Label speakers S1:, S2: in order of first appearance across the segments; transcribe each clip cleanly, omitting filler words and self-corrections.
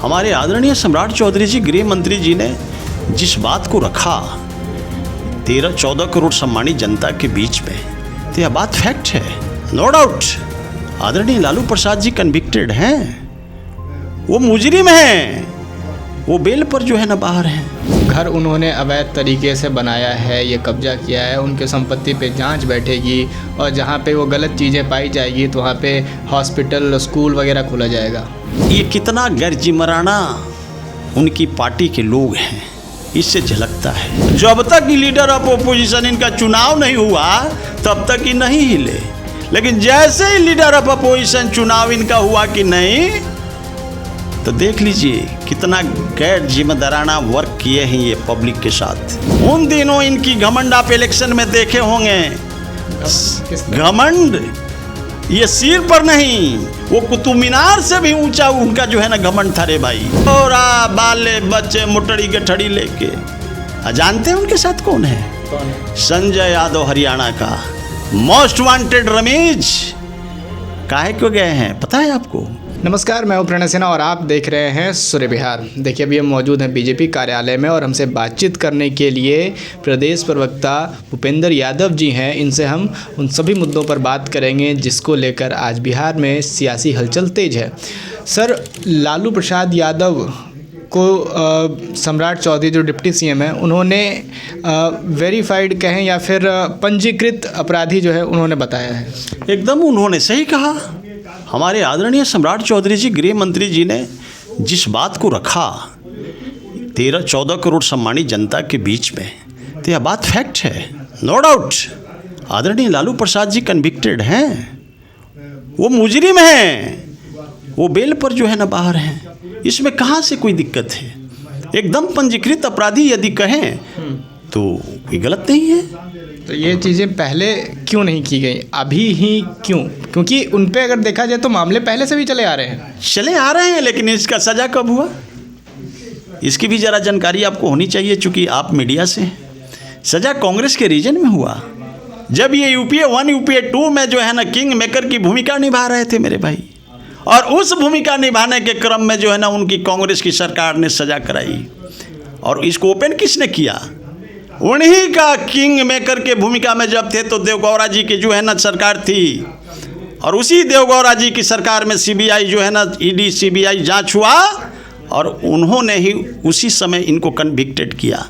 S1: हमारे आदरणीय सम्राट चौधरी जी गृह मंत्री जी ने जिस बात को रखा 13-14 करोड़ सम्मानित जनता के बीच में, तो यह बात फैक्ट है, नो डाउट। आदरणीय लालू प्रसाद जी कन्विक्टेड हैं, वो मुजरिम हैं, वो बेल पर जो है ना बाहर हैं।
S2: घर उन्होंने अवैध तरीके से बनाया है, ये कब्जा किया है, उनके संपत्ति पे जांच बैठेगी और जहाँ पे वो गलत चीज़ें पाई जाएगी तो वहाँ पे हॉस्पिटल, स्कूल वगैरह खोला जाएगा।
S1: ये कितना गैरजिम्मेदाराना उनकी पार्टी के लोग हैं, इससे झलकता है। जब तक लीडर ऑफ अपोजिशन इनका चुनाव नहीं हुआ तब तक ही नहीं हिले, लेकिन जैसे ही लीडर ऑफ अपोजिशन चुनाव इनका हुआ कि नहीं, तो देख लीजिए कितना गैर जिम्मेदाराना वर्क किए हैं ये पब्लिक के साथ। उन दिनों इनकी घमंड आप इलेक्शन में देखे होंगे, घमंड ये सिर पर नहीं, वो कुतुब मीनार से भी ऊंचा उनका जो है ना घमंड था रे भाई। और बाले बच्चे मोटड़ी गठड़ी लेके, जानते हैं उनके साथ कौन है? संजय यादव, हरियाणा का मोस्ट वांटेड रमेश। काहे क्यों गए हैं पता है आपको?
S2: नमस्कार, मैं हूं प्रणय सिन्हा और आप देख रहे हैं सूर्य विहार। देखिए अभी हम मौजूद हैं बीजेपी कार्यालय में और हमसे बातचीत करने के लिए प्रदेश प्रवक्ता भूपेंद्र यादव जी हैं। इनसे हम उन सभी मुद्दों पर बात करेंगे जिसको लेकर आज बिहार में सियासी हलचल तेज है। सर, लालू प्रसाद यादव को सम्राट चौधरी जो डिप्टी सीएम है, उन्होंने वेरीफाइड कहें या फिर पंजीकृत अपराधी जो है उन्होंने बताया है।
S1: एकदम उन्होंने सही कहा। हमारे आदरणीय सम्राट चौधरी जी गृह मंत्री जी ने जिस बात को रखा 13-14 करोड़ सम्मानित जनता के बीच में, तो यह बात फैक्ट है, नो डाउट। आदरणीय लालू प्रसाद जी कन्विक्टेड हैं, वो मुजरिम हैं, वो बेल पर जो है ना बाहर हैं। इसमें कहाँ से कोई दिक्कत है? एकदम पंजीकृत अपराधी यदि कहें तो कोई गलत नहीं है।
S2: तो ये चीज़ें पहले क्यों नहीं की गई, अभी ही क्यों? क्योंकि उन पे अगर देखा जाए तो मामले पहले से भी चले आ रहे हैं,
S1: लेकिन इसका सज़ा कब हुआ, इसकी भी ज़रा जानकारी आपको होनी चाहिए, चूँकि आप मीडिया से हैं। सज़ा कांग्रेस के रीजन में हुआ, जब ये UPA 1 UPA 2 में जो है ना किंग मेकर की भूमिका निभा रहे थे मेरे भाई, और उस भूमिका निभाने के क्रम में जो है ना उनकी कांग्रेस की सरकार ने सज़ा कराई। और इसको ओपन किसने किया? उन्हीं का किंग मेकर के भूमिका में जब थे तो देवगौड़ा जी की जो है ना सरकार थी, और उसी देवगौड़ा जी की सरकार में CBI जो है ना ED CBI जांच हुआ, और उन्होंने ही उसी समय इनको कन्विक्टेड किया,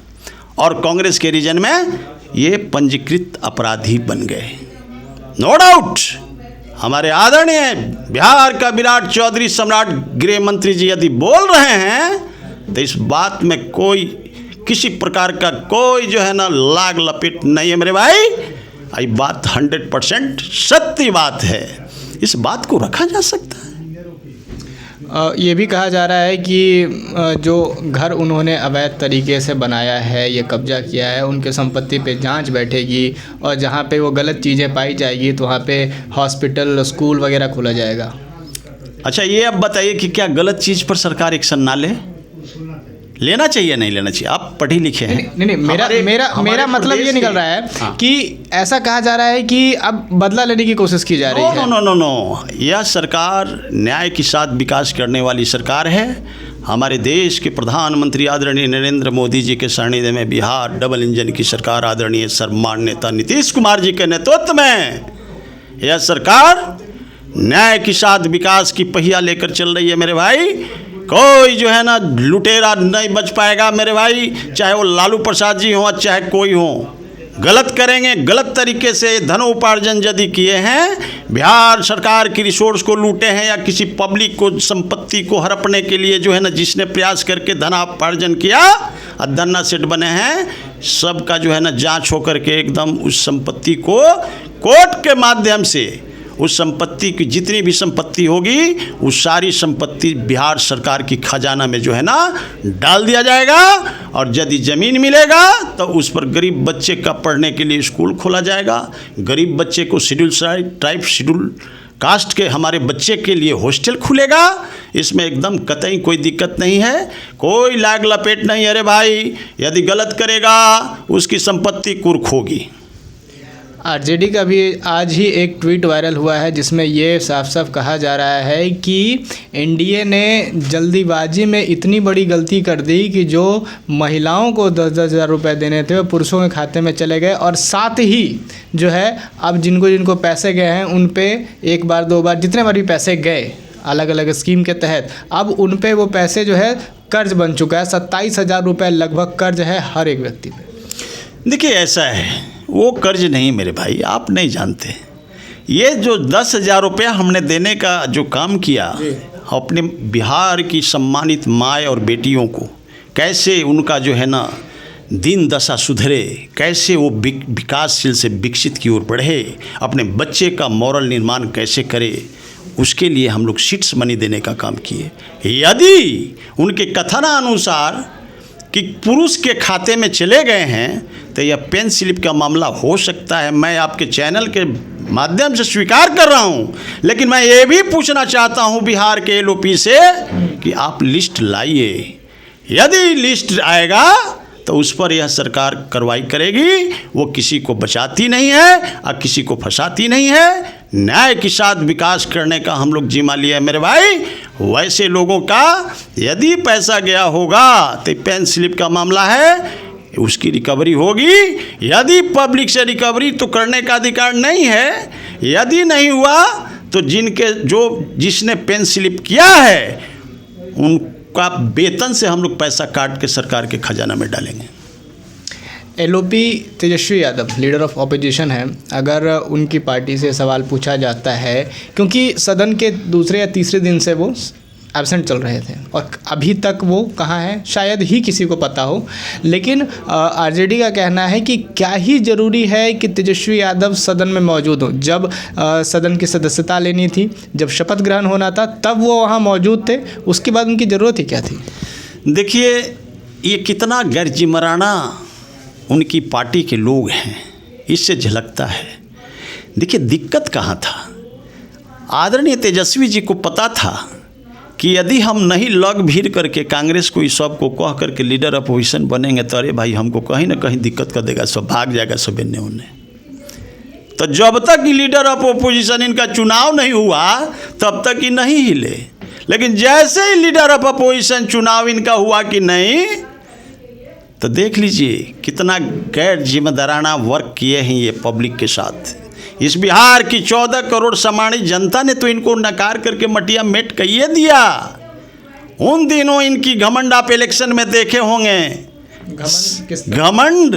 S1: और कांग्रेस के रीजन में ये पंजीकृत अपराधी बन गए, नो डाउट। हमारे आदरणीय बिहार का विराट चौधरी सम्राट गृह मंत्री जी यदि बोल रहे हैं तो इस बात में कोई किसी प्रकार का कोई जो है ना लाग लपेट नहीं है मेरे भाई। ये बात 100% सत्य बात है, इस बात को रखा जा सकता है।
S2: ये भी कहा जा रहा है कि जो घर उन्होंने अवैध तरीके से बनाया है, ये कब्जा किया है, उनके संपत्ति पे जांच बैठेगी और जहाँ पे वो गलत चीज़ें पाई जाएगी तो वहाँ पे हॉस्पिटल, स्कूल वगैरह खोला जाएगा।
S1: अच्छा, ये अब बताइए कि क्या गलत चीज़ पर सरकार एक्शन ना लेना चाहिए, नहीं लेना चाहिए? आप पढ़े लिखे हैं।
S2: नहीं, मेरा मतलब ये निकल रहा है
S1: हाँ।
S2: कि ऐसा कहा जा रहा है कि अब बदला लेने की कोशिश की जा रही है।
S1: नो, यह सरकार न्याय के साथ विकास करने वाली सरकार है। हमारे देश के प्रधानमंत्री आदरणीय नरेंद्र मोदी जी के सानिध्य में बिहार डबल इंजन की सरकार आदरणीय सम्मान्य नेता नीतीश कुमार जी के नेतृत्व में यह सरकार न्याय के साथ विकास की पहिया लेकर चल रही है मेरे भाई। कोई जो है ना लुटेरा नहीं बच पाएगा मेरे भाई, चाहे वो लालू प्रसाद जी हों चाहे कोई हो। गलत करेंगे, गलत तरीके से धनोपार्जन यदि किए हैं, बिहार सरकार की रिसोर्स को लूटे हैं या किसी पब्लिक को संपत्ति को हड़पने के लिए जो है ना जिसने प्रयास करके धनोपार्जन किया और धन्ना सेठ बने हैं, सबका जो है ना जांच होकर के एकदम उस संपत्ति को कोर्ट के माध्यम से उस संपत्ति की जितनी भी संपत्ति होगी उस सारी संपत्ति बिहार सरकार की खजाना में जो है ना डाल दिया जाएगा। और यदि ज़मीन मिलेगा तो उस पर गरीब बच्चे का पढ़ने के लिए स्कूल खोला जाएगा, गरीब बच्चे को शेड्यूल ट्राइब शेड्यूल कास्ट के हमारे बच्चे के लिए हॉस्टल खुलेगा। इसमें एकदम कतई कोई दिक्कत नहीं है, कोई लाग लपेट नहीं। अरे भाई, यदि गलत करेगा उसकी संपत्ति कुर्क होगी।
S2: आरजेडी का भी आज ही एक ट्वीट वायरल हुआ है जिसमें ये साफ साफ कहा जा रहा है कि एनडीए ने जल्दीबाजी में इतनी बड़ी गलती कर दी कि जो महिलाओं को 10-10 हज़ार रुपये देने थे वो पुरुषों के खाते में चले गए, और साथ ही जो है अब जिनको जिनको पैसे गए हैं उन पे एक बार 2 बार जितने बार भी पैसे गए अलग अलग स्कीम के तहत, अब उन पे वो पैसे जो है कर्ज बन चुका है। 27,000 रुपये लगभग कर्ज है हर एक व्यक्ति पे।
S1: देखिए ऐसा है, वो कर्ज नहीं मेरे भाई, आप नहीं जानते। ये जो 10,000 रुपया हमने देने का जो काम किया अपने बिहार की सम्मानित माँ और बेटियों को, कैसे उनका जो है ना दिन दशा सुधरे, कैसे वो विकासशील से विकसित की ओर बढ़े, अपने बच्चे का मॉरल निर्माण कैसे करे, उसके लिए हम लोग सीड्स मनी देने का काम किए। यदि उनके कथनानुसार कि पुरुष के खाते में चले गए हैं तो यह पेन स्लिप का मामला हो सकता है, मैं आपके चैनल के माध्यम से स्वीकार कर रहा हूं, लेकिन मैं ये भी पूछना चाहता हूं बिहार के एलओपी से कि आप लिस्ट लाइए। यदि लिस्ट आएगा तो उस पर यह सरकार कार्रवाई करेगी। वो किसी को बचाती नहीं है और किसी को फंसाती नहीं है। न्याय के साथ विकास करने का हम लोग जिम्मा लिया है मेरे भाई। वैसे लोगों का यदि पैसा गया होगा तो पेन स्लिप का मामला है, उसकी रिकवरी होगी। यदि पब्लिक से रिकवरी तो करने का अधिकार नहीं है, यदि नहीं हुआ तो जिसने पेन स्लिप किया है उनका वेतन से हम लोग पैसा काट के सरकार के खजाना में डालेंगे।
S2: LOP Tejashwi Yadav leader of opposition है, अगर उनकी पार्टी से सवाल पूछा जाता है, क्योंकि सदन के दूसरे या तीसरे दिन से वो एब्सेंट चल रहे थे और अभी तक वो कहाँ हैं शायद ही किसी को पता हो, लेकिन आरजेडी का कहना है कि क्या ही ज़रूरी है कि तेजस्वी यादव सदन में मौजूद हो। जब सदन की सदस्यता लेनी थी, जब शपथ ग्रहण होना था, तब वो वहाँ मौजूद थे, उसके बाद उनकी ज़रूरत ही क्या थी।
S1: देखिए ये कितना गैरजिम्मेदाराना उनकी पार्टी के लोग हैं, इससे झलकता है। देखिए दिक्कत कहाँ था, आदरणीय तेजस्वी जी को पता था कि यदि हम नहीं लग भीड़ करके कांग्रेस को इस सब को कह करके लीडर अपोजिशन बनेंगे तो अरे भाई हमको कहीं ना कहीं दिक्कत कर देगा, सब भाग जाएगा सब इन्हें उन्हें। तो जब तक लीडर ऑफ अपोजिशन इनका चुनाव नहीं हुआ तब तक ही नहीं हिले, लेकिन जैसे ही लीडर ऑफ अपोजिशन चुनाव इनका हुआ कि नहीं, तो देख लीजिए कितना गैर जिम्मेदाराना वर्क किए हैं ये पब्लिक के साथ। इस बिहार की 14 करोड़ सम्मानित जनता ने तो इनको नकार करके मटिया मेट कहिए दिया। उन दिनों इनकी घमंड आप इलेक्शन में देखे होंगे। घमंड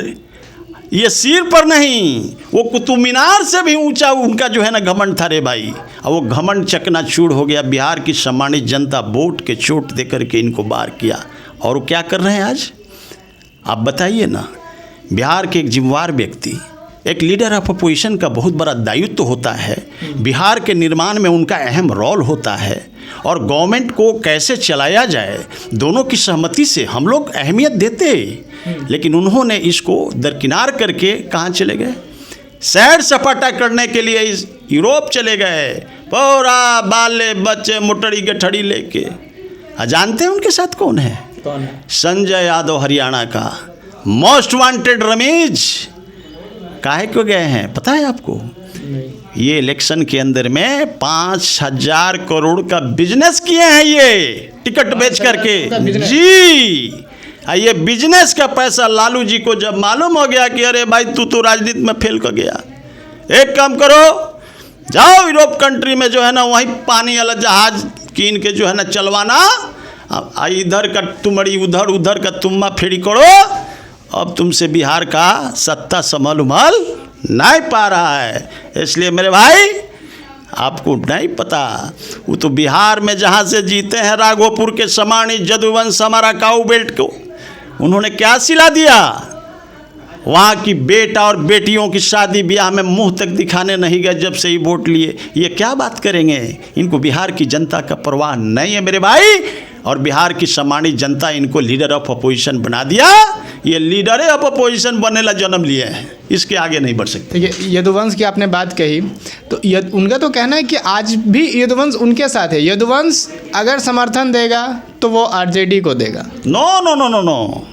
S1: ये सिर पर नहीं, वो कुतुब मीनार से भी ऊंचा उनका जो है ना घमंड था रे भाई। और वो घमंड चकनाचूर हो गया। बिहार की सम्मानित जनता वोट के चोट दे करके इनको बाहर किया। और वो क्या कर रहे हैं आज आप बताइए ना। बिहार के एक जिम्मेवार व्यक्ति, एक लीडर ऑफ अपोजिशन का बहुत बड़ा दायित्व होता है, बिहार के निर्माण में उनका अहम रोल होता है, और गवर्नमेंट को कैसे चलाया जाए दोनों की सहमति से हम लोग अहमियत देते। लेकिन उन्होंने इसको दरकिनार करके कहाँ चले गए, सैर सपाटा करने के लिए इस यूरोप चले गए, पूरा बाले बच्चे मोटड़ी गठड़ी लेके। जानते हैं उनके साथ कौन है? संजय यादव, हरियाणा का मोस्ट वांटेड रमेश। काहे को गए हैं पता है आपको? ये इलेक्शन के अंदर में 5,000 करोड़ का बिजनेस किए हैं ये टिकट बेच करके जी। ये बिजनेस का पैसा लालू जी को जब मालूम हो गया कि अरे भाई तू तो राजनीति में फेल कर गया, एक काम करो जाओ यूरोप कंट्री में जो है ना वहीं पानी वाला जहाज कीन के जो है ना चलवाना, इधर का तुमड़ी उधर, उधर का तुम्मा फेरी करो। अब तुमसे बिहार का सत्ता संभल उमल नहीं पा रहा है। इसलिए मेरे भाई आपको नहीं पता, वो तो बिहार में जहाँ से जीते हैं राघोपुर के सम्मानित जदुवंश हमारा काऊ बेल्ट को उन्होंने क्या सिला दिया। वहाँ की बेटा और बेटियों की शादी ब्याह में मुंह तक दिखाने नहीं गए जब से ही वोट लिए। ये क्या बात करेंगे? इनको बिहार की जनता का परवाह नहीं है मेरे भाई। और बिहार की सम्मानित जनता इनको लीडर ऑफ अपोजिशन बना दिया। ये लीडर ऑफ अपोजिशन बनने ला जन्म लिए हैं, इसके आगे नहीं बढ़ सकते।
S2: यदुवंश की आपने बात कही तो उनका तो कहना है कि आज भी यदुवंश उनके साथ है। यदुवंश अगर समर्थन देगा तो वो आरजेडी को देगा।
S1: No no no no no,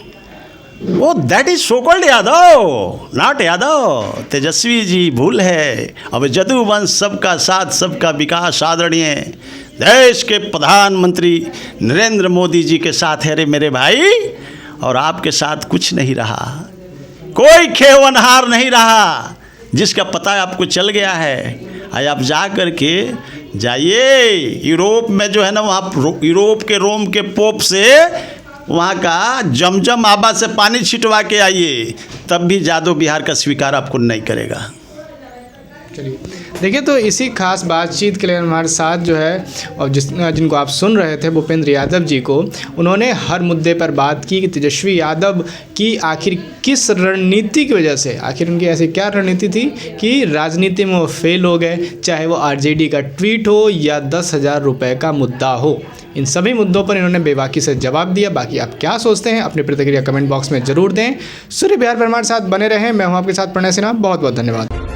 S1: वो that is so called Yadav, not Yadav. Tejashwi ji भूल है। अब जदुवंश, सबका साथ सबका विकास आदरणीय देश के प्रधानमंत्री नरेंद्र मोदी जी के साथ है रे मेरे भाई, और आपके साथ कुछ नहीं रहा, कोई खेवनहार नहीं रहा, जिसका पता आपको चल गया है। आज आप जा कर के जाइए यूरोप में जो है ना, वहाँ यूरोप के रोम के पोप से वहाँ का जमजम आबा से पानी छिटवा के आइए, तब भी जादव बिहार का स्वीकार आपको नहीं करेगा।
S2: चलिए देखिए, तो इसी खास बातचीत के लिए हमारे साथ जो है, और जिनको आप सुन रहे थे भूपेंद्र यादव जी को, उन्होंने हर मुद्दे पर बात की कि तेजस्वी यादव की आखिर किस रणनीति की वजह से, आखिर उनकी ऐसी क्या रणनीति थी कि राजनीति में वो फेल हो गए, चाहे वो आरजेडी का ट्वीट हो या 10,000 रुपये का मुद्दा हो। इन सभी मुद्दों पर इन्होंने बेबाकी से जवाब दिया। बाकी आप क्या सोचते हैं अपनी प्रतिक्रिया कमेंट बॉक्स में ज़रूर दें। सूर्य बिहार पर हमारे साथ बने रहें। मैं हूं आपके साथ प्रणय सिन्हा। बहुत बहुत धन्यवाद।